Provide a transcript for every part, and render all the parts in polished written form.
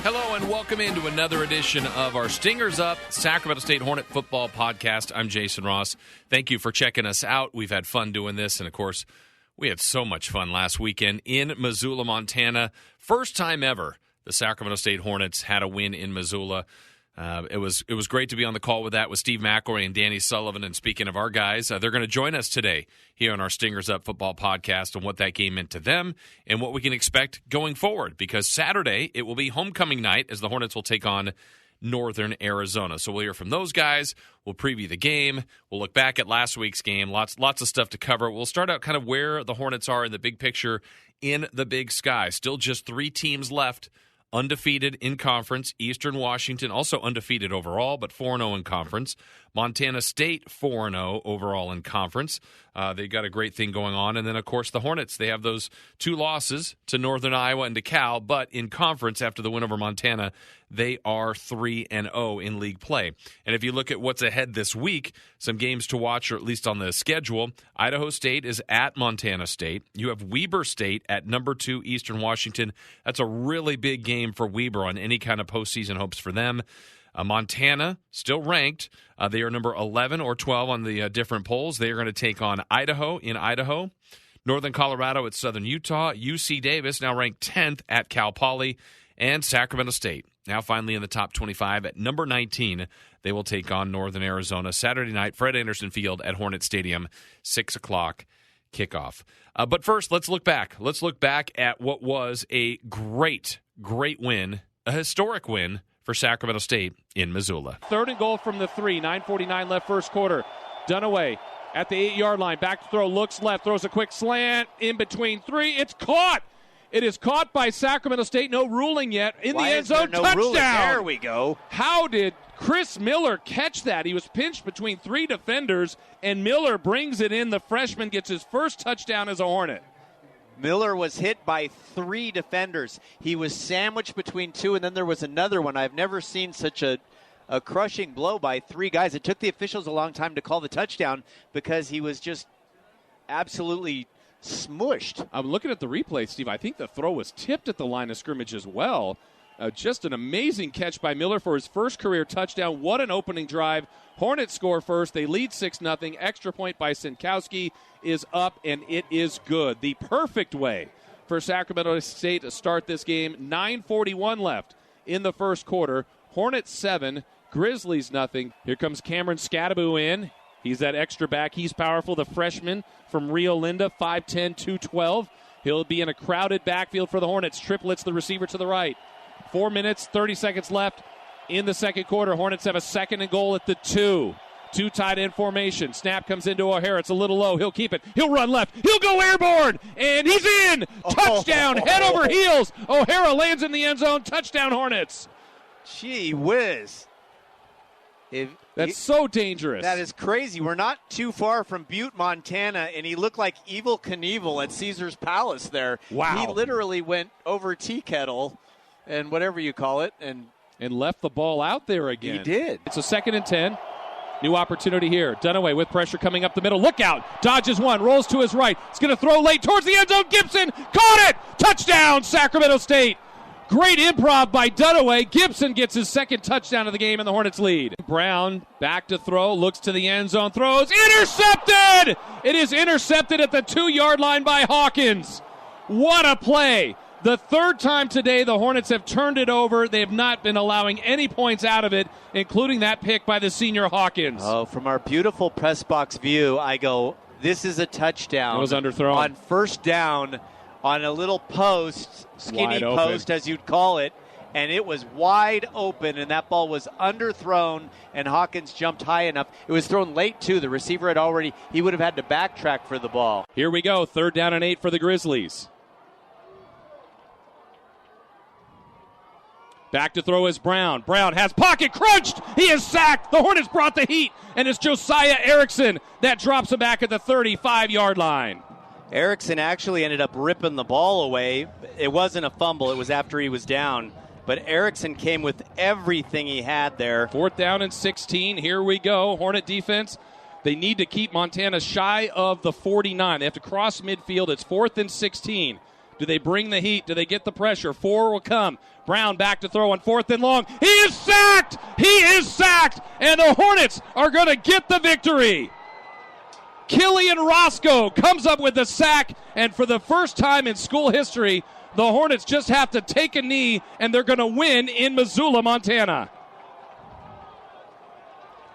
Hello and welcome into another edition of our Stingers Up Sacramento State Hornet Football Podcast. I'm Jason Ross. Thank you for checking us out. We've had fun doing this, and of course, we had so much fun last weekend in Missoula, Montana. First time ever the Sacramento State Hornets had a win in Missoula. It was great to be on the call with that with Steve McElroy and Danny Sullivan. And speaking of our guys, they're going to join us today here on our Stingers Up Football Podcast on what that game meant to them and what we can expect going forward. Because Saturday, it will be homecoming night as the Hornets will take on Northern Arizona. So we'll hear from those guys. We'll preview the game. We'll look back at last week's game. Lots of stuff to cover. We'll start out kind of where the Hornets are in the big picture in the Big Sky. Still just 3 teams left. Undefeated in conference. Eastern Washington also undefeated overall, but 4-0 in conference. Montana State 4-0 overall in conference. They got a great thing going on. And then, of course, the Hornets. They have those 2 losses to Northern Iowa and to Cal, but in conference after the win over Montana, they are 3-0 in league play. And if you look at what's ahead this week, some games to watch, or at least on the schedule, Idaho State is at Montana State. You have Weber State at number 2 Eastern Washington. That's a really big game for Weber on any kind of postseason hopes for them. Montana, still ranked. They are number 11 or 12 on the different polls. They are going to take on Idaho in Idaho. Northern Colorado at Southern Utah. UC Davis, now ranked 10th at Cal Poly. And Sacramento State, now finally in the top 25 at number 19. They will take on Northern Arizona Saturday night, Fred Anderson Field at Hornet Stadium, 6 o'clock kickoff. But first, let's look back. Let's look back at what was a great win, a historic win for Sacramento State in Missoula. 3rd and goal from the 3, 9:49 left first quarter. Dunaway at the 8-yard line, back to throw, looks left, throws a quick slant in between 3. It's caught. It is caught by Sacramento State. No ruling yet. In the end zone, touchdown. Ruling? There we go. How did Chris Miller catch that? He was pinched between 3 defenders, and Miller brings it in. The freshman gets his first touchdown as a Hornet. Miller was hit by 3 defenders. He was sandwiched between 2, and then there was another one. I've never seen such a crushing blow by 3 guys. It took the officials a long time to call the touchdown because he was just absolutely smushed. I'm looking at the replay, Steve. I think the throw was tipped at the line of scrimmage as well. Just an amazing catch by Miller for his first career touchdown. What an opening drive. Hornets score first. They lead 6-0. Extra point by Sinkowski is up, and it is good. The perfect way for Sacramento State to start this game. 9:41 left in the first quarter. Hornets 7, Grizzlies nothing. Here comes Cameron Scadaboo in. He's that extra back. He's powerful. The freshman from Rio Linda, 5'10", 212. He'll be in a crowded backfield for the Hornets. Triplets the receiver to the right. 4 minutes, 30 seconds left in the second quarter. Hornets have a 2nd and goal at the 2. 2 tight end formation. Snap comes into O'Hara. It's a little low. He'll keep it. He'll run left. He'll go airborne. And he's in. Touchdown. Head over heels. O'Hara lands in the end zone. Touchdown, Hornets. Gee whiz. That's so dangerous. That is crazy. We're not too far from Butte, Montana, and he looked like Evel Knievel at Caesar's Palace there. Wow. He literally went over tea kettle and whatever you call it. And left the ball out there again. He did. It's a 2nd and 10. New opportunity here. Dunaway with pressure coming up the middle. Look out. Dodges one. Rolls to his right. He's going to throw late towards the end zone. Gibson caught it. Touchdown, Sacramento State. Great improv by Dunaway. Gibson gets his 2nd touchdown of the game, and the Hornets lead. Brown back to throw. Looks to the end zone. Throws. Intercepted! It is intercepted at the 2-yard line by Hawkins. What a play. The 3rd time today the Hornets have turned it over. They have not been allowing any points out of it, including that pick by the senior Hawkins. Oh, from our beautiful press box view, I go, this is a touchdown. It was underthrown. On first down, on a little post, skinny post as you'd call it, and it was wide open, and that ball was underthrown, and Hawkins jumped high enough. It was thrown late, too. The receiver he would have had to backtrack for the ball. Here we go, 3rd down and 8 for the Grizzlies. Back to throw is Brown. Brown has pocket crunched. He is sacked. The Hornets brought the heat, and it's Josiah Erickson that drops him back at the 35-yard line. Erickson actually ended up ripping the ball away. It wasn't a fumble. It was after he was down. But Erickson came with everything he had there. 4th down and 16. Here we go. Hornet defense. They need to keep Montana shy of the 49. They have to cross midfield. It's 4th and 16. Do they bring the heat? Do they get the pressure? 4 will come. Brown back to throw on 4th and long. He is sacked! He is sacked! And the Hornets are going to get the victory. Killian Roscoe comes up with the sack, and for the first time in school history, the Hornets just have to take a knee, and they're going to win in Missoula, Montana.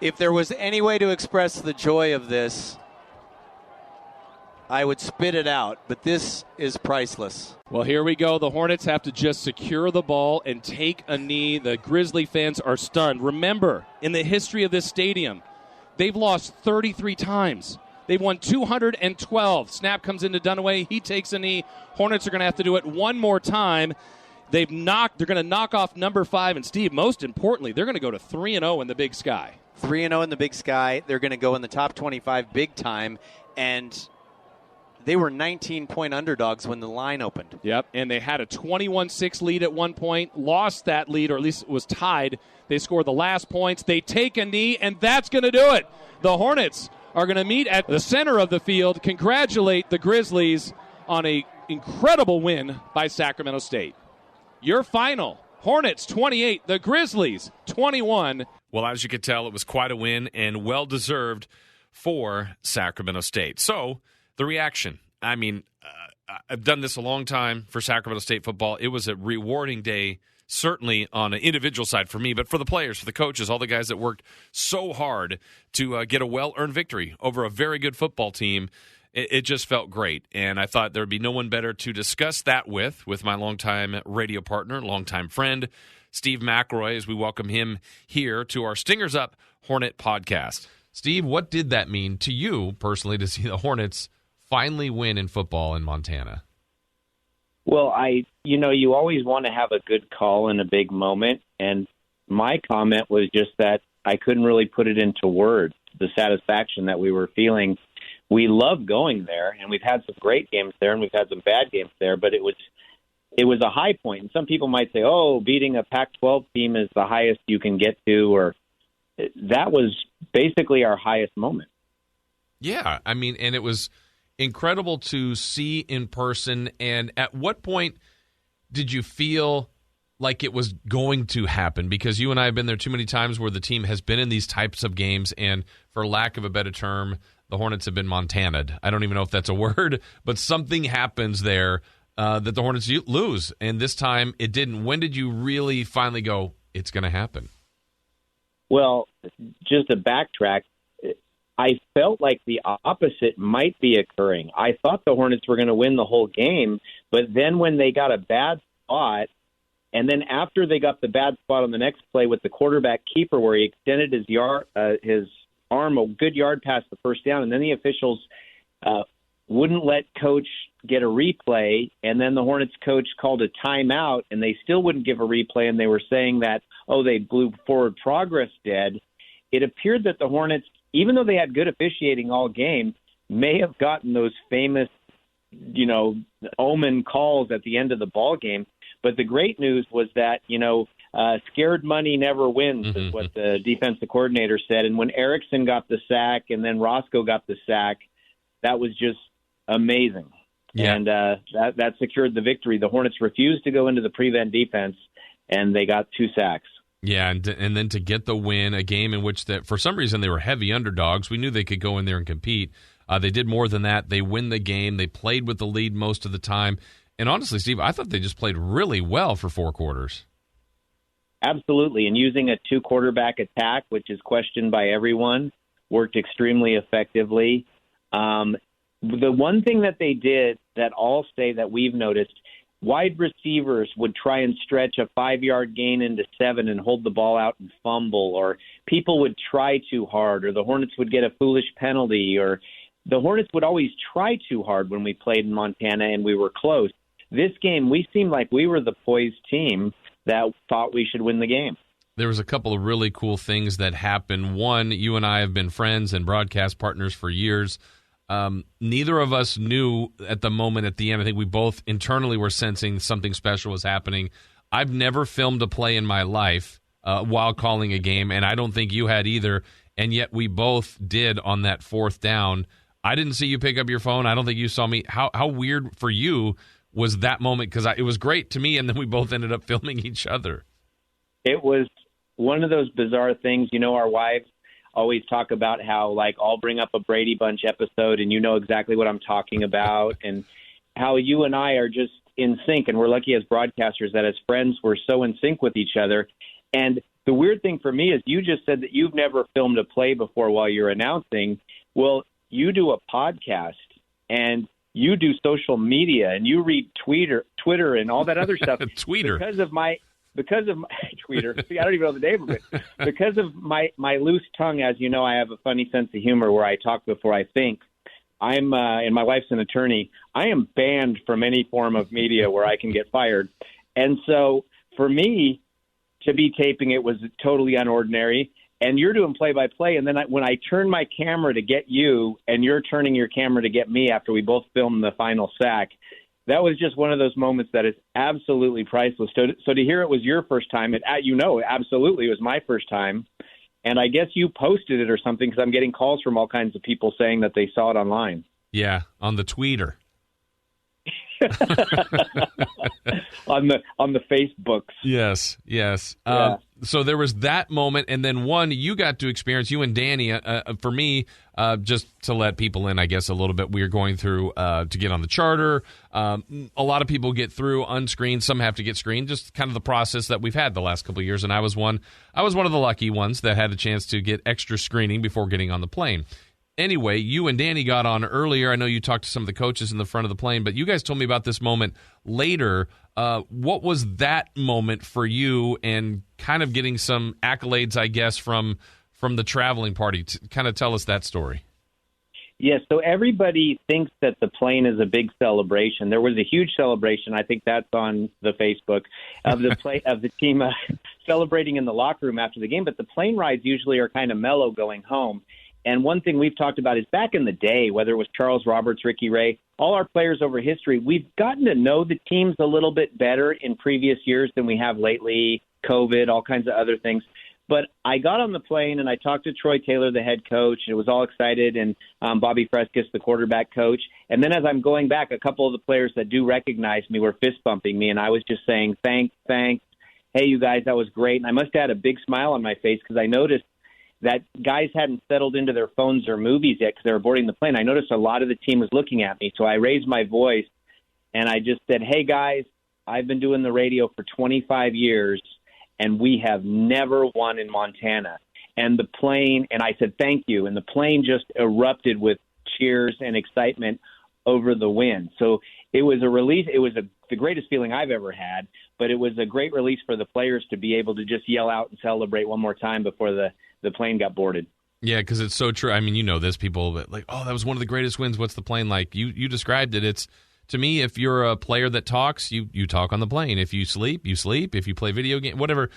If there was any way to express the joy of this, I would spit it out, but this is priceless. Well, here we go. The Hornets have to just secure the ball and take a knee. The Grizzly fans are stunned. Remember, in the history of this stadium, they've lost 33 times. They've won 212. Snap comes into Dunaway. He takes a knee. Hornets are going to have to do it one more time. They're going to knock off number 5. And, Steve, most importantly, they're going to go to 3-0 in the Big Sky. 3-0 in the Big Sky. They're going to go in the top 25 big time. And they were 19-point underdogs when the line opened. Yep, and they had a 21-6 lead at one point, lost that lead, or at least it was tied. They scored the last points. They take a knee, and that's going to do it. The Hornets are going to meet at the center of the field, congratulate the Grizzlies on an incredible win by Sacramento State. Your final, Hornets 28, the Grizzlies 21. Well, as you could tell, it was quite a win and well-deserved for Sacramento State. So, the reaction. I mean, I've done this a long time for Sacramento State football. It was a rewarding day, certainly on an individual side for me, but for the players, for the coaches, all the guys that worked so hard to get a well-earned victory over a very good football team. It just felt great, and I thought there would be no one better to discuss that with my longtime radio partner, longtime friend, Steve McElroy, as we welcome him here to our Stingers Up Hornet podcast. Steve, what did that mean to you personally to see the Hornets finally win in football in Montana? Well, you always want to have a good call in a big moment, and my comment was just that I couldn't really put it into words, the satisfaction that we were feeling. We love going there, and we've had some great games there, and we've had some bad games there, but it was a high point. And some people might say, oh, beating a Pac-12 team is the highest you can get to, or that was basically our highest moment. Yeah, I mean, and it was incredible to see in person. And at what point did you feel like it was going to happen? Because you and I have been there too many times where the team has been in these types of games, and for lack of a better term, the Hornets have been Montana'd. I don't even know if that's a word, but something happens there that the Hornets lose, and this time it didn't. When did you really finally go, it's going to happen? Well, just to backtrack, I felt like the opposite might be occurring. I thought the Hornets were going to win the whole game, but then when they got a bad spot, and then after they got the bad spot on the next play with the quarterback keeper where he extended his arm a good yard past the first down, and then the officials wouldn't let coach get a replay, and then the Hornets coach called a timeout, and they still wouldn't give a replay, and they were saying that, they blew forward progress dead. It appeared that the Hornets, even though they had good officiating all game, may have gotten those famous, omen calls at the end of the ball game. But the great news was that, scared money never wins, is what the defensive coordinator said. And when Erickson got the sack and then Roscoe got the sack, that was just amazing. Yeah. And that secured the victory. The Hornets refused to go into the prevent defense, and they got 2 sacks. Yeah, and then to get the win, a game in which for some reason they were heavy underdogs. We knew they could go in there and compete. They did more than that. They win the game. They played with the lead most of the time. And honestly, Steve, I thought they just played really well for 4 quarters. Absolutely, and using a 2-quarterback attack, which is questioned by everyone, worked extremely effectively. The one thing that they did that I'll say that we've noticed, wide receivers would try and stretch a 5-yard gain into 7 and hold the ball out and fumble, or people would try too hard, or the Hornets would get a foolish penalty, or the Hornets would always try too hard when we played in Montana and we were close. This game, we seemed like we were the poised team that thought we should win the game. There was a couple of really cool things that happened. One, you and I have been friends and broadcast partners for years. Neither of us knew at the moment at the end. I think we both internally were sensing something special was happening. I've never filmed a play in my life while calling a game, and I don't think you had either, and yet we both did on that 4th down. I didn't see you pick up your phone. I don't think you saw me. How weird for you was that moment? Because it was great to me, and then we both ended up filming each other. It was one of those bizarre things. Our wives always talk about how, like, I'll bring up a Brady Bunch episode, and you know exactly what I'm talking about, and how you and I are just in sync, and we're lucky as broadcasters that as friends we're so in sync with each other. And the weird thing for me is you just said that you've never filmed a play before while you're announcing. Well, you do a podcast, and you do social media, and you read Twitter and all that other stuff. Tweeter. Because of my Tweeter. See, I don't even know the name of it. Because of my loose tongue, as you know, I have a funny sense of humor where I talk before I think. And my wife's an attorney. I am banned from any form of media where I can get fired. And so for me to be taping it was totally unordinary. And you're doing play-by-play. And then when I turn my camera to get you and you're turning your camera to get me after we both filmed the final sack, that was just one of those moments that is absolutely priceless. So to hear it was your first time, absolutely it was my first time. And I guess you posted it or something because I'm getting calls from all kinds of people saying that they saw it online. Yeah, on the tweeter. on the Facebooks. Yes. Yeah. So there was that moment, and then one you got to experience, you and Danny. For me, just to let people in, I guess, a little bit, we are going through to get on the charter. A lot of people get through unscreened. Some have to get screened, just kind of the process that we've had the last couple of years. And I was one of the lucky ones that had a chance to get extra screening before getting on the plane. Anyway, you and Danny got on earlier. I know you talked to some of the coaches in the front of the plane, but you guys told me about this moment later. What was that moment for you, and kind of getting some accolades, I guess, from the traveling party? Kind of tell us that story. Yes, so everybody thinks that the plane is a big celebration. There was a huge celebration. I think that's on the Facebook of the team celebrating in the locker room after the game. But the plane rides usually are kind of mellow going home. And one thing we've talked about is back in the day, whether it was Charles Roberts, Ricky Ray, all our players over history, we've gotten to know the teams a little bit better in previous years than we have lately, COVID, all kinds of other things. But I got on the plane and I talked to Troy Taylor, the head coach, and it was all excited, and Bobby Frescus, the quarterback coach. And then as I'm going back, a couple of the players that do recognize me were fist bumping me, and I was just saying, thanks. Hey, you guys, that was great. And I must have had a big smile on my face because I noticed that guys hadn't settled into their phones or movies yet because they were boarding the plane. I noticed a lot of the team was looking at me, so I raised my voice, and I just said, hey, guys, I've been doing the radio for 25 years, and we have never won in Montana. And the plane, and I said, thank you, and the plane just erupted with cheers and excitement over the win. So it was a release. It was the greatest feeling I've ever had, but it was a great release for the players to be able to just yell out and celebrate one more time before the plane got boarded. Yeah, because it's so true. I mean, you know this, people like, oh, that was one of the greatest wins. What's the plane like? You described it. It's, to me, if you're a player that talks, you talk on the plane. If you sleep, you sleep. If you play video game, whatever.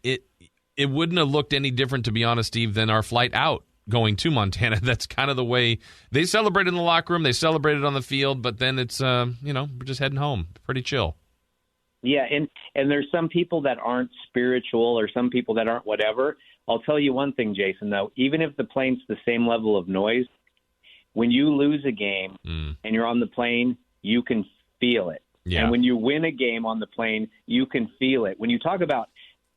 It wouldn't have looked any different, to be honest, Steve, than our flight out going to Montana. That's kind of the way they celebrated in the locker room. They celebrated on the field, but then it's, we're just heading home. Pretty chill. Yeah, and there's some people that aren't spiritual or some people that aren't whatever. I'll tell you one thing, Jason, though. Even if the plane's the same level of noise, when you lose a game and you're on the plane, you can feel it. Yeah. And when you win a game on the plane, you can feel it. When you talk about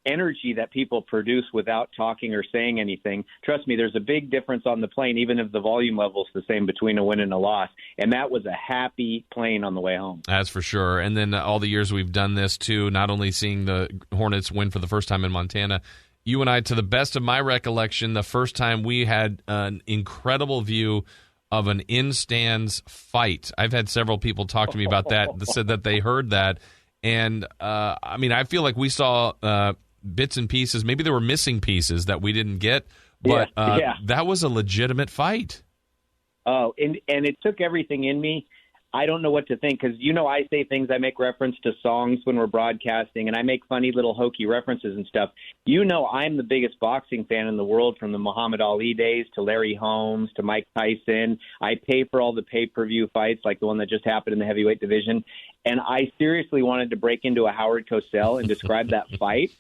energy that people produce without talking or saying anything, trust me, there's a big difference on the plane, even if the volume level's the same between a win and a loss. And that was a happy plane on the way home. That's for sure. And then all the years we've done this, too, not only seeing the Hornets win for the first time in Montana, you and I, to the best of my recollection, the first time we had an incredible view of an in-stands fight. I've had several people talk to me about that said that they heard that. And, I feel like we saw bits and pieces. Maybe there were missing pieces that we didn't get, but that was a legitimate fight. Oh, and it took everything in me. I don't know what to think because, I say things, I make reference to songs when we're broadcasting, and I make funny little hokey references and stuff. I'm the biggest boxing fan in the world, from the Muhammad Ali days to Larry Holmes to Mike Tyson. I pay for all the pay-per-view fights like the one that just happened in the heavyweight division, and I seriously wanted to break into a Howard Cosell and describe that fight.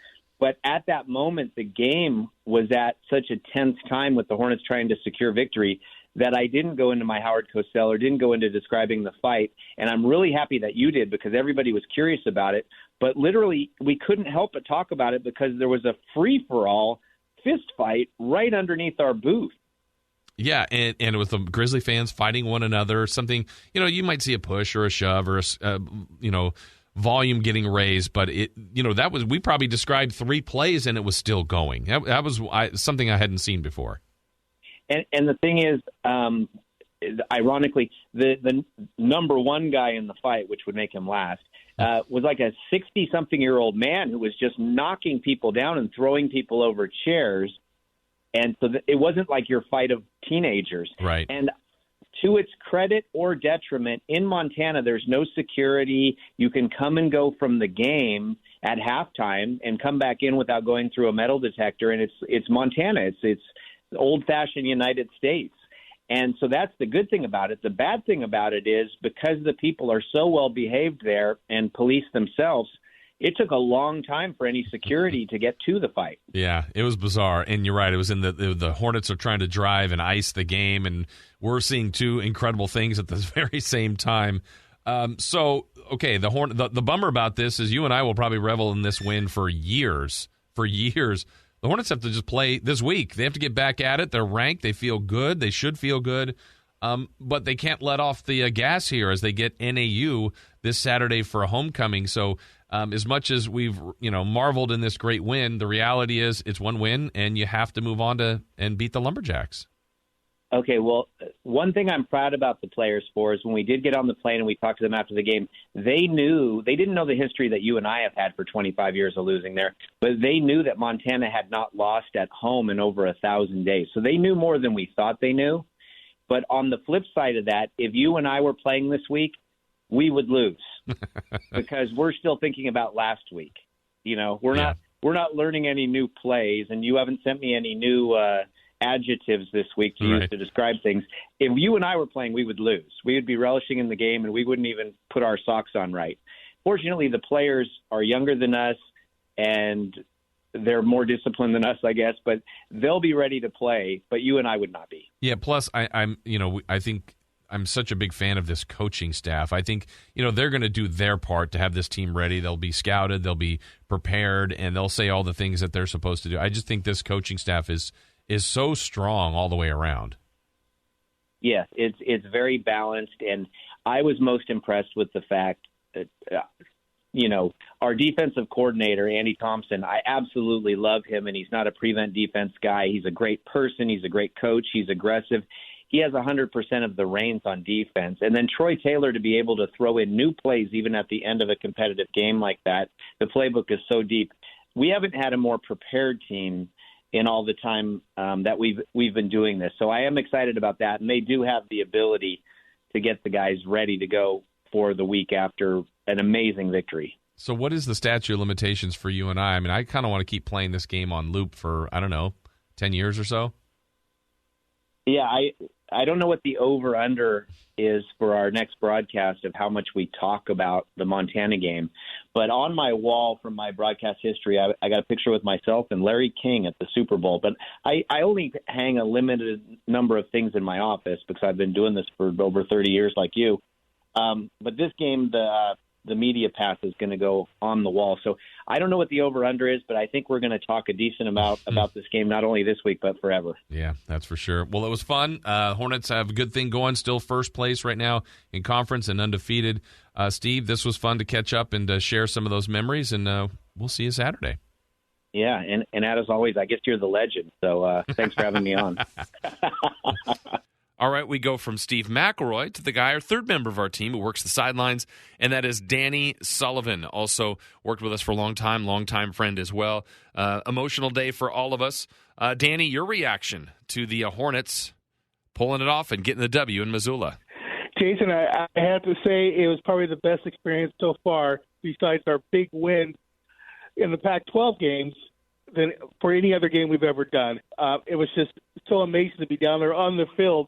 But at that moment, the game was at such a tense time with the Hornets trying to secure victory that I didn't go into my Howard Cosell or didn't go into describing the fight. And I'm really happy that you did because everybody was curious about it. But literally, we couldn't help but talk about it because there was a free-for-all fist fight right underneath our booth. Yeah, and with the Grizzly fans fighting one another, something, you might see a push or a shove or volume getting raised, but we probably described 3 plays and it was still going. That was something I hadn't seen before. And the thing is, ironically, the number one guy in the fight, which would make him last, was like a 60-something-year-old man who was just knocking people down and throwing people over chairs. And so it wasn't like your fight of teenagers. Right. And to its credit or detriment, in Montana, there's no security. You can come and go from the game at halftime and come back in without going through a metal detector. And it's Montana. It's old-fashioned United States. And so that's the good thing about it. The bad thing about it is because the people are so well behaved there and police themselves, it took a long time for any security to get to the fight. Yeah, it was bizarre. And you're right. It was in the Hornets are trying to drive and ice the game, and we're seeing 2 incredible things at the very same time. The bummer about this is you and I will probably revel in this win for years. For years. The Hornets have to just play this week. They have to get back at it. They're ranked. They feel good. They should feel good. But they can't let off the gas here as they get NAU this Saturday for a homecoming. So as much as we've marveled in this great win, the reality is it's one win, and you have to move on and beat the Lumberjacks. Okay, well, one thing I'm proud about the players for is when we did get on the plane and we talked to them after the game, they didn't know the history that you and I have had for 25 years of losing there, but they knew that Montana had not lost at home in over 1,000 days. So they knew more than we thought they knew. But on the flip side of that, if you and I were playing this week, we would lose because we're still thinking about last week. We're not learning any new plays, and you haven't sent me any new adjectives this week to use to describe things. If you and I were playing, we would lose. We would be relishing in the game, and we wouldn't even put our socks on right. Fortunately, the players are younger than us, and they're more disciplined than us, I guess, but they'll be ready to play, but you and I would not be. Yeah, plus I think I'm such a big fan of this coaching staff. I think, they're going to do their part to have this team ready. They'll be scouted, they'll be prepared, and they'll say all the things that they're supposed to do. I just think this coaching staff is so strong all the way around. Yes, it's very balanced, and I was most impressed with the fact that, our defensive coordinator, Andy Thompson, I absolutely love him, and he's not a prevent defense guy. He's a great person. He's a great coach. He's aggressive. He has 100% of the reins on defense. And then Troy Taylor to be able to throw in new plays even at the end of a competitive game like that. The playbook is so deep. We haven't had a more prepared team in all the time that we've been doing this. So I am excited about that. And they do have the ability to get the guys ready to go for the week after an amazing victory. So what is the statute of limitations for you and I? I mean, I kind of want to keep playing this game on loop for, 10 years or so. Yeah, I don't know what the over-under is for our next broadcast of how much we talk about the Montana game. But on my wall from my broadcast history, I got a picture with myself and Larry King at the Super Bowl. But I only hang a limited number of things in my office because I've been doing this for over 30 years like you. But this game, the media pass is going to go on the wall. So I don't know what the over-under is, but I think we're going to talk a decent amount about this game, not only this week, but forever. Yeah, that's for sure. Well, it was fun. Hornets have a good thing going, still first place right now in conference and undefeated. Steve, this was fun to catch up and share some of those memories, and we'll see you Saturday. Yeah, and as always, I guess you're the legend, so thanks for having me on. All right, we go from Steve McElroy to the guy, our third member of our team who works the sidelines, and that is Danny Sullivan. Also worked with us for a long-time friend as well. Emotional day for all of us. Danny, your reaction to the Hornets pulling it off and getting the W in Missoula? Jason, I have to say it was probably the best experience so far, besides our big win in the Pac-12 games, than for any other game we've ever done. It was just so amazing to be down there on the field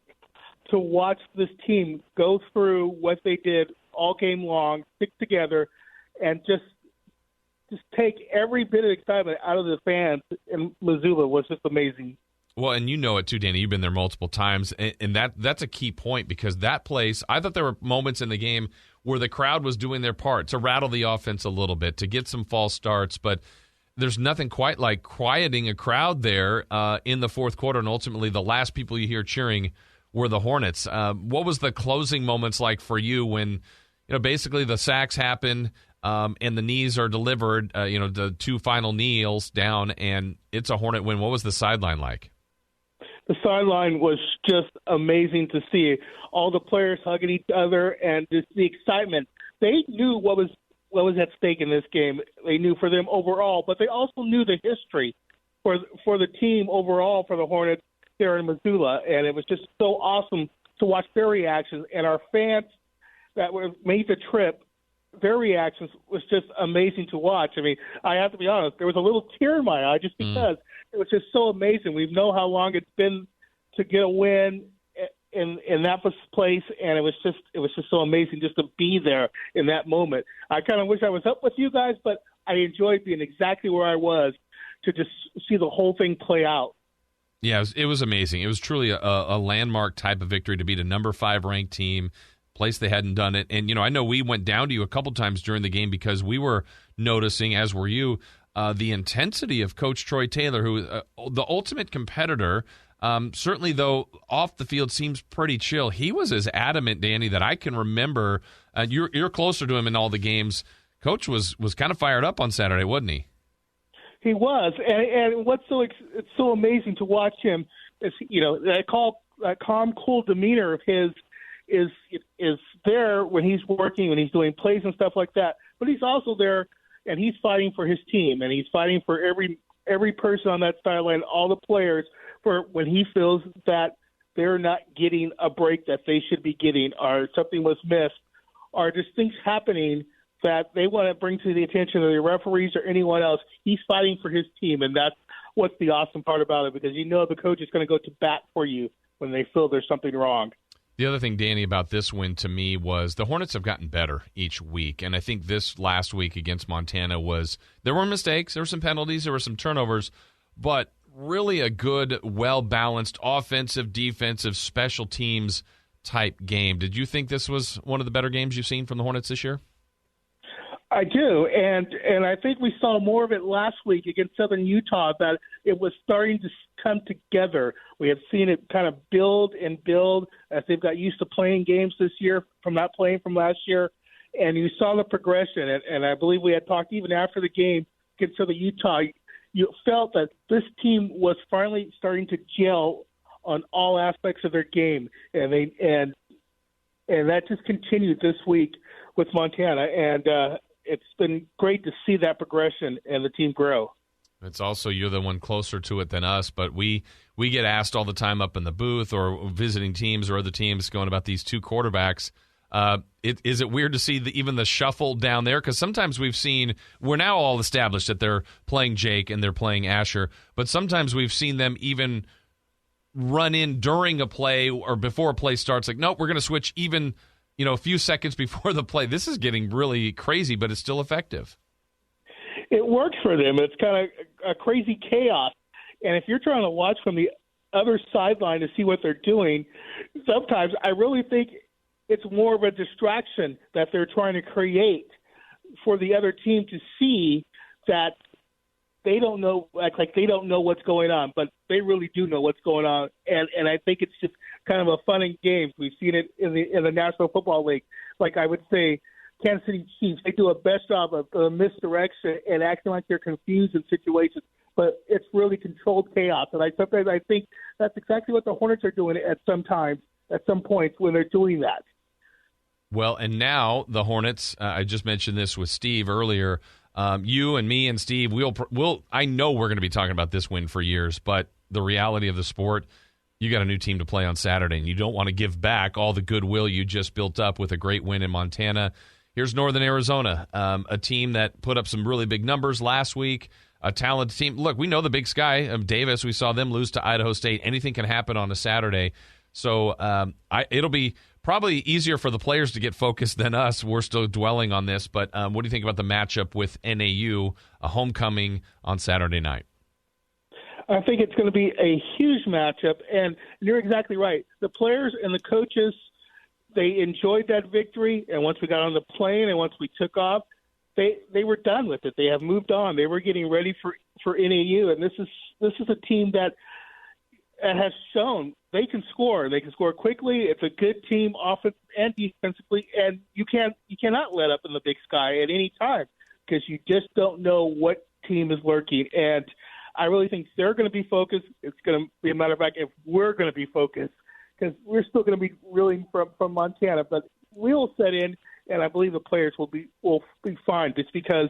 to watch this team go through what they did all game long, stick together, and just take every bit of excitement out of the fans in Missoula was just amazing. Well, and you know it too, Danny. You've been there multiple times, and that's a key point because that place, I thought there were moments in the game where the crowd was doing their part to rattle the offense a little bit, to get some false starts, but there's nothing quite like quieting a crowd there in the fourth quarter, and ultimately the last people you hear cheering were the Hornets. What was the closing moments like for you when, basically the sacks happen and the knees are delivered, the two final kneels down, and it's a Hornet win? What was the sideline like? The sideline was just amazing to see. All the players hugging each other and just the excitement. They knew what was at stake in this game. They knew for them overall, but they also knew the history for the team overall, for the Hornets there in Missoula, and it was just so awesome to watch their reactions. And our fans that made the trip, their reactions was just amazing to watch. I mean, I have to be honest, there was a little tear in my eye just because it was just so amazing. We know how long it's been to get a win in that place, and it was just so amazing just to be there in that moment. I kind of wish I was up with you guys, but I enjoyed being exactly where I was to just see the whole thing play out. Yeah, it was amazing. It was truly a landmark type of victory to beat a number 5 ranked team, place they hadn't done it. And, I know we went down to you a couple times during the game because we were noticing, as were you, the intensity of Coach Troy Taylor, who the ultimate competitor. Certainly, though, off the field seems pretty chill. He was as adamant, Danny, that I can remember. You're closer to him in all the games. Coach was kind of fired up on Saturday, wasn't he? He was, and what's it's so amazing to watch him is that calm, cool demeanor of his is there when he's working, when he's doing plays and stuff like that. But he's also there, and he's fighting for his team, and he's fighting for every person on that sideline, all the players, for when he feels that they're not getting a break that they should be getting, or something was missed, or just things happening that they want to bring to the attention of the referees or anyone else. He's fighting for his team, and that's what's the awesome part about it, because the coach is going to go to bat for you when they feel there's something wrong. The other thing, Danny, about this win to me was the Hornets have gotten better each week, and I think this last week against Montana there were mistakes, there were some penalties, there were some turnovers, but really a good, well-balanced offensive, defensive, special teams type game. Did you think this was one of the better games you've seen from the Hornets this year? I do, and I think we saw more of it last week against Southern Utah, that it was starting to come together. We have seen it kind of build and build as they've got used to playing games this year from not playing from last year, and you saw the progression, and I believe we had talked even after the game against Southern Utah. You felt that this team was finally starting to gel on all aspects of their game, and that just continued this week with Montana, and it's been great to see that progression and the team grow. It's also, you're the one closer to it than us, but we get asked all the time up in the booth or visiting teams or other teams going about these two quarterbacks. Is it weird to see even the shuffle down there? Because sometimes we're now all established that they're playing Jake and they're playing Asher, but sometimes we've seen them even run in during a play or before a play starts, like, nope, we're going to switch even a few seconds before the play. This is getting really crazy, but it's still effective. It works for them. It's kind of a crazy chaos. And if you're trying to watch from the other sideline to see what they're doing, sometimes I really think it's more of a distraction that they're trying to create for the other team to see that they don't know, like they don't know what's going on, but they really do know what's going on. And I think it's just kind of a fun in games. We've seen it in the National Football League. Like I would say, Kansas City Chiefs, they do a best job of misdirection and acting like they're confused in situations, but it's really controlled chaos. And sometimes I think that's exactly what the Hornets are doing at some points when they're doing that. Well, and now the Hornets, I just mentioned this with Steve earlier. You and me and Steve, I know we're going to be talking about this win for years, but the reality of the sport, you got a new team to play on Saturday, and you don't want to give back all the goodwill you just built up with a great win in Montana. Here's Northern Arizona, a team that put up some really big numbers last week, a talented team. Look, we know the Big Sky of Davis. We saw them lose to Idaho State. Anything can happen on a Saturday. So it'll be probably easier for the players to get focused than us. We're still dwelling on this, but what do you think about the matchup with NAU, a homecoming on Saturday night? I think it's going to be a huge matchup, and you're exactly right. The players and the coaches, they enjoyed that victory, and once we got on the plane and once we took off, they were done with it. They have moved on. They were getting ready for NAU, and this is a team that has shown they can score. They can score quickly. It's a good team, offense and defensively, and you cannot let up in the Big Sky at any time because you just don't know what team is lurking. And I really think they're going to be focused. It's going to be a matter of fact if we're going to be focused because we're still going to be reeling from Montana, but we'll set in, and I believe the players will be fine just because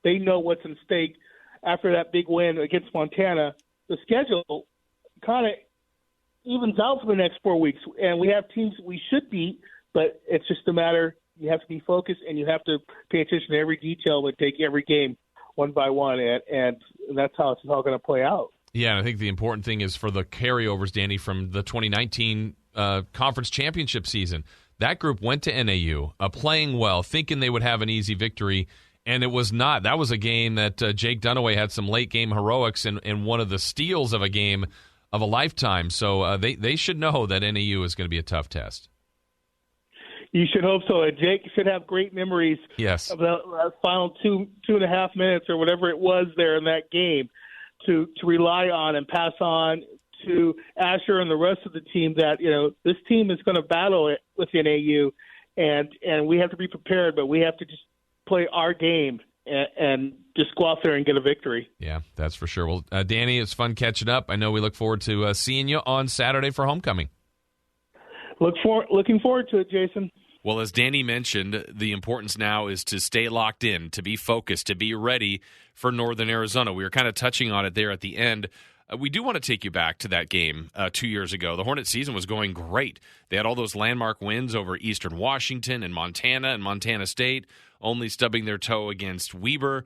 they know what's in stake after that big win against Montana. The schedule kind of evens out for the next 4 weeks, and we have teams we should beat, but it's just a matter you have to be focused and you have to pay attention to every detail and take every game one by one, and that's how it's all going to play out. Yeah, and I think the important thing is for the carryovers, Danny, from the 2019 conference championship season. That group went to NAU playing well, thinking they would have an easy victory, and it was not. That was a game that Jake Dunaway had some late-game heroics and one of the steals of a game of a lifetime. So they should know that NAU is going to be a tough test. You should hope so. And Jake should have great memories of the final two and a half minutes or whatever it was there in that game to rely on and pass on to Asher and the rest of the team that, this team is going to battle it with NAU, and we have to be prepared, but we have to just play our game and just go out there and get a victory. Yeah, that's for sure. Well, Danny, it's fun catching up. I know we look forward to seeing you on Saturday for homecoming. Looking forward to it, Jason. Well, as Danny mentioned, the importance now is to stay locked in, to be focused, to be ready for Northern Arizona. We were kind of touching on it there at the end. We do want to take you back to that game 2 years ago. The Hornets season was going great. They had all those landmark wins over Eastern Washington and Montana State, only stubbing their toe against Weber.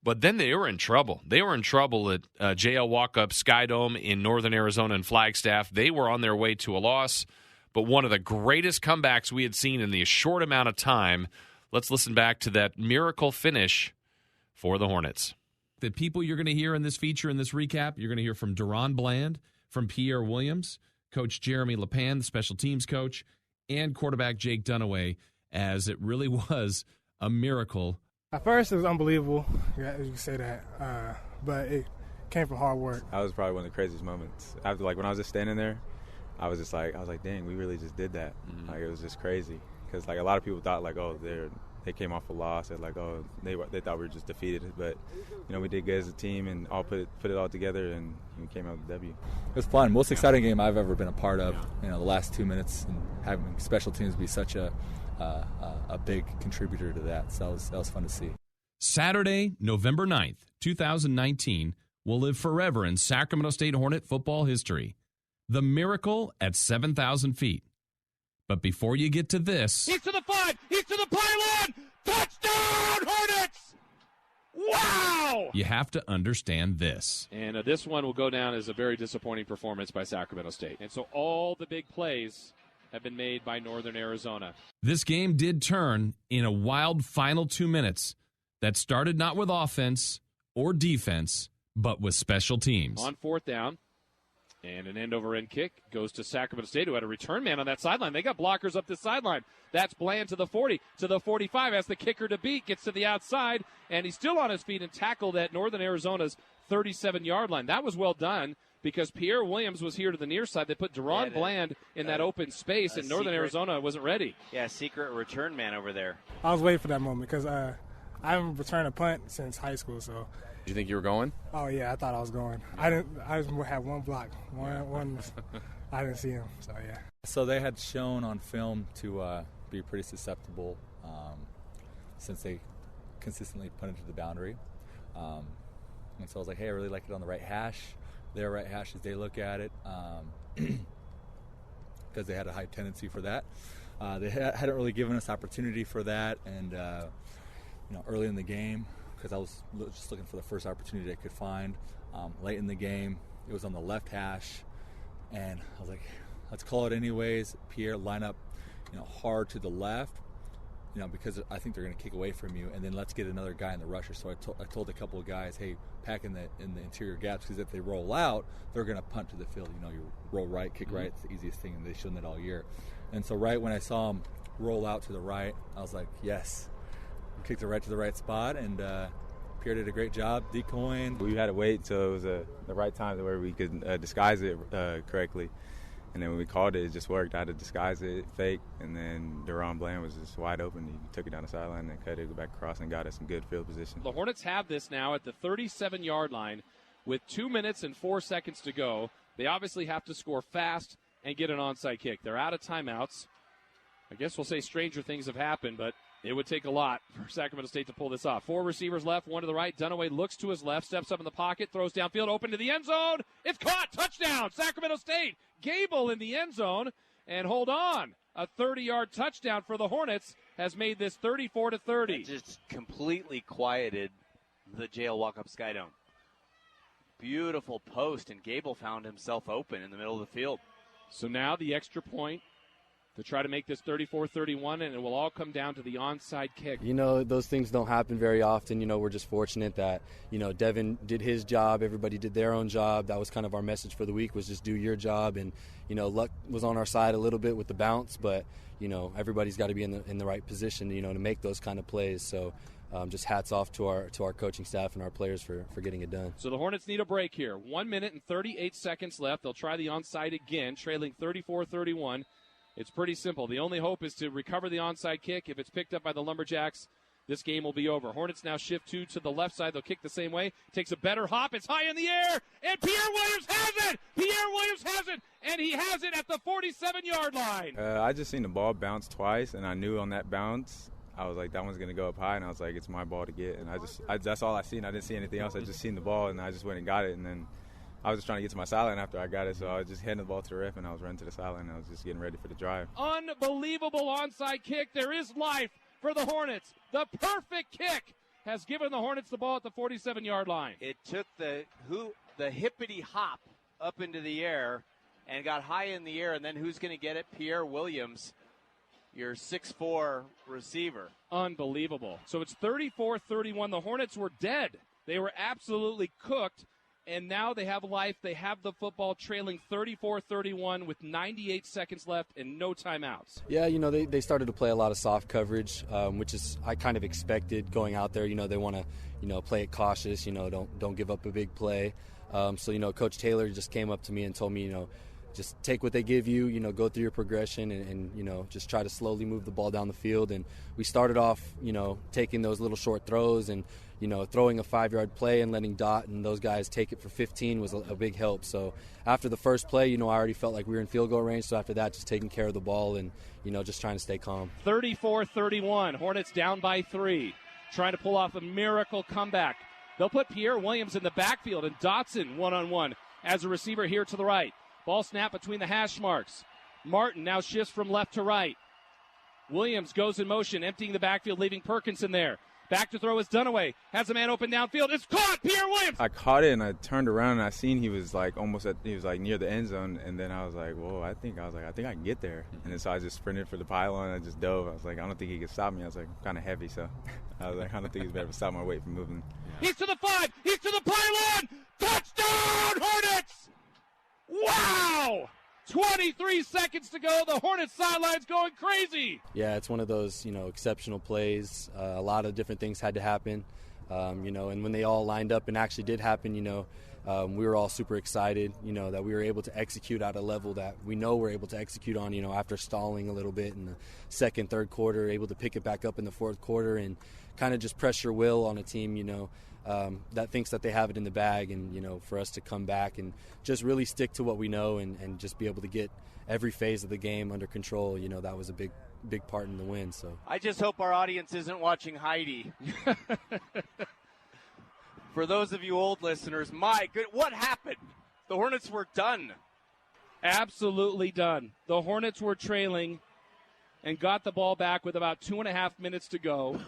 But then they were in trouble. They were in trouble at JL Walkup Skydome in Northern Arizona and Flagstaff. They were on their way to a loss. But one of the greatest comebacks we had seen in the short amount of time. Let's listen back to that miracle finish for the Hornets. The people you're going to hear in this feature, in this recap, you're going to hear from Deron Bland, from Pierre Williams, Coach Jeremy LePan, the special teams coach, and quarterback Jake Dunaway, as it really was a miracle. At first, it was unbelievable. Yeah, you can say that. But it came from hard work. That was probably one of the craziest moments. After, when I was just standing there, I was like, dang, we really just did that. Mm-hmm. It was just crazy. Because, a lot of people thought, they came off a loss. And, they thought we were just defeated. But, we did good as a team and all put it all together, and we came out with a W. It was fun. Most exciting game I've ever been a part of. The last 2 minutes and having special teams be such a big contributor to that. So that was fun to see. Saturday, November 9th, 2019, will live forever in Sacramento State Hornet football history. The miracle at 7,000 feet. But before you get to this... He's to the 5! He's to the pylon! Touchdown, Hornets! Wow! You have to understand this. And this one will go down as a very disappointing performance by Sacramento State. And so all the big plays have been made by Northern Arizona. This game did turn in a wild final 2 minutes that started not with offense or defense, but with special teams. On fourth down. And an end-over-end kick goes to Sacramento State, who had a return man on that sideline. They got blockers up the sideline. That's Bland to the 40, to the 45, as the kicker to beat, gets to the outside, and he's still on his feet and tackled at Northern Arizona's 37-yard line. That was well done because Pierre Williams was here to the near side. They put Deron Bland in that open space, and Northern Arizona wasn't ready. Yeah, secret return man over there. I was waiting for that moment because I haven't returned a punt since high school, so... Did you think you were going? Oh yeah, I thought I was going. I just had one block. One I didn't see him. So yeah. So they had shown on film to be pretty susceptible since they consistently punted to the boundary. And so I was like, hey, I really like it on the right hash. Their right hash as they look at it, because they had a high tendency for that. They hadn't really given us opportunity for that, and early in the game. Because I was just looking for the first opportunity I could find. Late in the game, it was on the left hash, and I was like, let's call it anyways. Pierre line up, hard to the left, because I think they're going to kick away from you, and then let's get another guy in the rusher. So I told a couple of guys, hey, pack in the interior gaps, because if they roll out, they're going to punt to the field. You roll right, kick right. It's the easiest thing, and they've shown that all year. And so right when I saw them roll out to the right, I was like, yes. Kicked it right to the right spot, and Pierre did a great job decoying. We had to wait until it was the right time to where we could disguise it correctly. And then when we called it, it just worked. I had to disguise it, fake, and then Deron Bland was just wide open. He took it down the sideline and cut it back across and got us some good field position. The Hornets have this now at the 37-yard line with 2 minutes and 4 seconds to go. They obviously have to score fast and get an onside kick. They're out of timeouts. I guess we'll say stranger things have happened, but it would take a lot for Sacramento State to pull this off. 4 receivers left, 1 to the right. Dunaway looks to his left, steps up in the pocket, throws downfield, open to the end zone. It's caught. Touchdown, Sacramento State. Gable in the end zone. And hold on. A 30-yard touchdown for the Hornets has made this 34-30. It just completely quieted the jail walk-up Sky Dome. Beautiful post, and Gable found himself open in the middle of the field. So now the extra point to try to make this 34-31, and it will all come down to the onside kick. Those things don't happen very often. We're just fortunate that, Devin did his job. Everybody did their own job. That was kind of our message for the week, was just do your job. And, luck was on our side a little bit with the bounce, but, everybody's got to be in the right position, to make those kind of plays. So just hats off to our coaching staff and our players for getting it done. So the Hornets need a break here. 1 minute and 38 seconds left. They'll try the onside again, trailing 34-31. It's pretty simple. The only hope is to recover the onside kick. If it's picked up by the Lumberjacks, this game will be over. Hornets now shift 2 to the left side. They'll kick the same way. Takes a better hop. It's high in the air. And Pierre Williams has it. Pierre Williams has it. And he has it at the 47-yard line. I just seen the ball bounce twice, and I knew on that bounce, I was like, that one's going to go up high. And I was like, it's my ball to get. And that's all I seen. I didn't see anything else. I just seen the ball, and I just went and got it. And then I was just trying to get to my sideline after I got it, so I was just heading the ball to the ref, and I was running to the sideline, and I was just getting ready for the drive. Unbelievable onside kick. There is life for the Hornets. The perfect kick has given the Hornets the ball at the 47-yard line. It took the hippity hop up into the air and got high in the air, and then who's going to get it? Pierre Williams, your 6'4" receiver. Unbelievable. So it's 34-31. The Hornets were dead. They were absolutely cooked. And now they have life. They have the football, trailing 34-31 with 98 seconds left and no timeouts. Yeah, they started to play a lot of soft coverage, which is I kind of expected going out there. They want to, play it cautious. Don't give up a big play. So Coach Taylor just came up to me and told me, just take what they give you. Go through your progression and just try to slowly move the ball down the field. And we started off, taking those little short throws and throwing a 5-yard play and letting Dot and those guys take it for 15 was a big help. So after the first play, I already felt like we were in field goal range. So after that, just taking care of the ball and, just trying to stay calm. 34-31, Hornets down by 3, trying to pull off a miracle comeback. They'll put Pierre Williams in the backfield and Dotson one-on-one as a receiver here to the right. Ball snap between the hash marks. Martin now shifts from left to right. Williams goes in motion, emptying the backfield, leaving Perkins in there. Back to throw is Dunaway. Has a man open downfield. It's caught. Pierre Williams. I caught it and I turned around and I seen he was like near the end zone. And then I was like, whoa, I think I can get there. And then so I just sprinted for the pylon. I just dove. I was like, I don't think he could stop me. I was like, I'm kind of heavy, so I was like, I don't think he's better to stop my weight from moving. He's to the 5. He's to the pylon. Touchdown, Hornets! Wow! 23 seconds to go. The Hornets sideline's going crazy. Yeah, it's one of those, exceptional plays. A lot of different things had to happen, and when they all lined up and actually did happen, we were all super excited, that we were able to execute at a level that we know we're able to execute on, after stalling a little bit in the second, third quarter, able to pick it back up in the fourth quarter and kind of just pressure will on a team, that thinks that they have it in the bag, and for us to come back and just really stick to what we know and just be able to get every phase of the game under control, that was a big part in the win. So I just hope our audience isn't watching Heidi. For those of you old listeners, what happened? The Hornets were done. Absolutely done. The Hornets were trailing and got the ball back with about 2.5 minutes to go.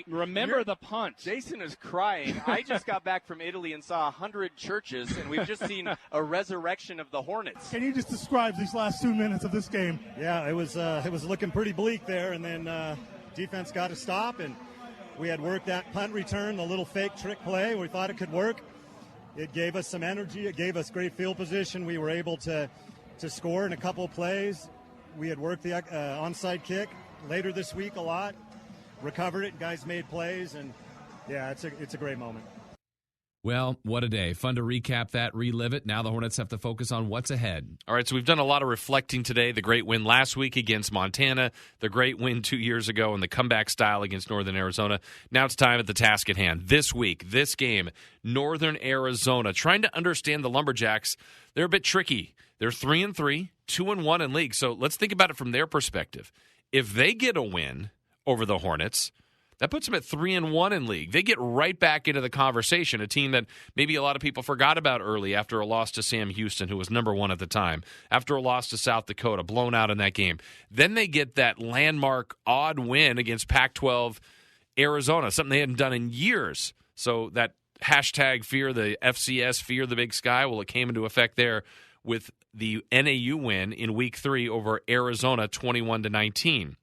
Remember the punt. Jason is crying. I just got back from Italy and saw 100 churches, and we've just seen a resurrection of the Hornets. Can you just describe these last 2 minutes of this game? Yeah, it was looking pretty bleak there, and then defense got to stop, and we had worked that punt return, the little fake trick play. We thought it could work. It gave us some energy. It gave us great field position. We were able to score in a couple of plays. We had worked the onside kick later this week a lot, recovered it, guys made plays, and, yeah, it's a great moment. Well, what a day. Fun to recap that, relive it. Now the Hornets have to focus on what's ahead. All right, so we've done a lot of reflecting today. The great win last week against Montana, the great win 2 years ago, and the comeback style against Northern Arizona. Now it's time at the task at hand. This week, this game, Northern Arizona. Trying to understand the Lumberjacks, they're a bit tricky. They're 3-3, 2-1 in league. So let's think about it from their perspective. If they get a win over the Hornets, that puts them at 3-1 in league. They get right back into the conversation, a team that maybe a lot of people forgot about early after a loss to Sam Houston, who was number 1 at the time, after a loss to South Dakota, blown out in that game. Then they get that landmark odd win against Pac-12 Arizona, something they hadn't done in years. So that hashtag fear the FCS, fear the big sky, well, it came into effect there with the NAU win in week 3 over Arizona 21-19.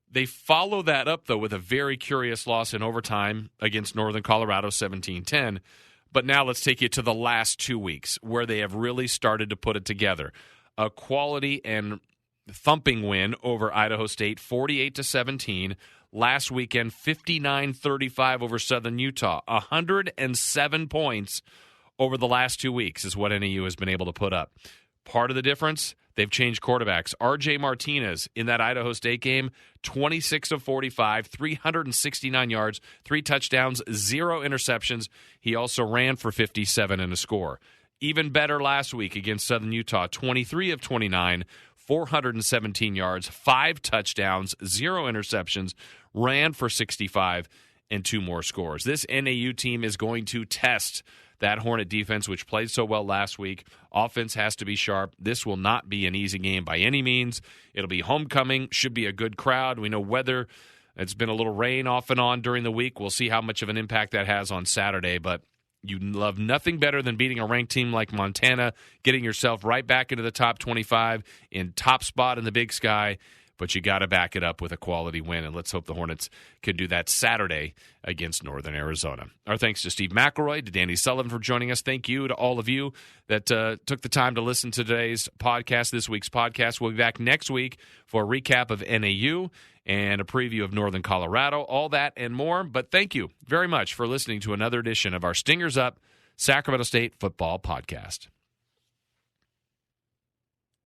They follow that up, though, with a very curious loss in overtime against Northern Colorado, 17-10. But now let's take you to the last 2 weeks, where they have really started to put it together. A quality and thumping win over Idaho State, 48-17. Last weekend, 59-35 over Southern Utah. 107 points over the last 2 weeks is what NAU has been able to put up. Part of the difference, they've changed quarterbacks. R.J. Martinez in that Idaho State game, 26 of 45, 369 yards, 3 touchdowns, 0 interceptions. He also ran for 57 and a score. Even better last week against Southern Utah, 23 of 29, 417 yards, 5 touchdowns, 0 interceptions, ran for 65 and 2 more scores. This NAU team is going to test that Hornet defense, which played so well last week. Offense has to be sharp. This will not be an easy game by any means. It'll be homecoming. Should be a good crowd. We know weather. It's been a little rain off and on during the week. We'll see how much of an impact that has on Saturday. But you love nothing better than beating a ranked team like Montana, getting yourself right back into the top 25, in top spot in the Big Sky. But you got to back it up with a quality win, and let's hope the Hornets can do that Saturday against Northern Arizona. Our thanks to Steve McElroy, to Danny Sullivan for joining us. Thank you to all of you that took the time to listen to today's podcast, this week's podcast. We'll be back next week for a recap of NAU and a preview of Northern Colorado, all that and more. But thank you very much for listening to another edition of our Stingers Up Sacramento State Football Podcast.